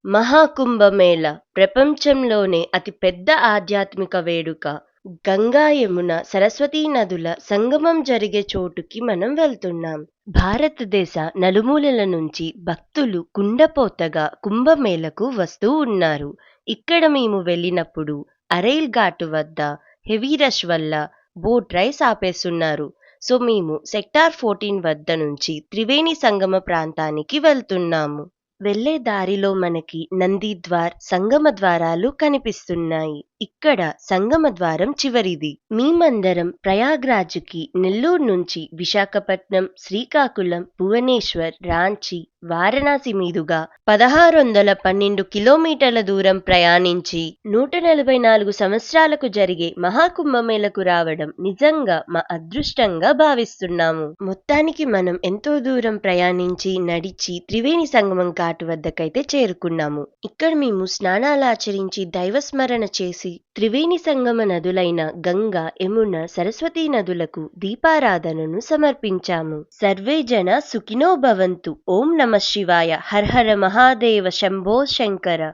మహాకుంభమేళ ప్రపంచంలోనే అతిపెద్ద ఆధ్యాత్మిక వేడుక. గంగా, యమున, సరస్వతీ నదుల సంగమం జరిగే చోటుకి మనం వెళ్తున్నాం. భారతదేశ నలుమూలల నుంచి భక్తులు కుండపోతగా కుంభమేళకు వస్తూ ఉన్నారు. ఇక్కడ మేము వెళ్ళినప్పుడు అరైల్ ఘాటు వద్ద హెవీ రష్ వల్ల బోట్ రైస్ ఆపేస్తున్నారు. సో మేము సెక్టార్ 14 వద్ద నుంచి త్రివేణి సంగమ ప్రాంతానికి వెళ్తున్నాము. వెళ్ళే దారిలో మనకి నందిద్వార్ సంగమ ద్వారాలు కనిపిస్తున్నాయి. ఇక్కడ సంగమ ద్వారం చివరిది. మేమందరం ప్రయాగ్రాజ్కి నెల్లూరు నుంచి విశాఖపట్నం, శ్రీకాకుళం, భువనేశ్వర్, రాంచీ, వారణాసి మీదుగా 1612 కిలోమీటర్ల దూరం ప్రయాణించి 144 సంవత్సరాలకు జరిగే మహాకుంభమేళకు రావడం నిజంగా మా అదృష్టంగా భావిస్తున్నాము. మొత్తానికి మనం ఎంతో దూరం ప్రయాణించి నడిచి త్రివేణి సంగమం ఘాటు వద్దకైతే చేరుకున్నాము. ఇక్కడ మేము స్నానాలు ఆచరించి దైవస్మరణ చేసి త్రివేణి సంగమ నదులైన గంగా, యమున, సరస్వతీ నదులకు దీపారాధనను సమర్పించాము. సర్వే జన సుఖినో భవంతు. ఓం నమ శివాయ. హర హర మహాదేవ. శంభో శంకర.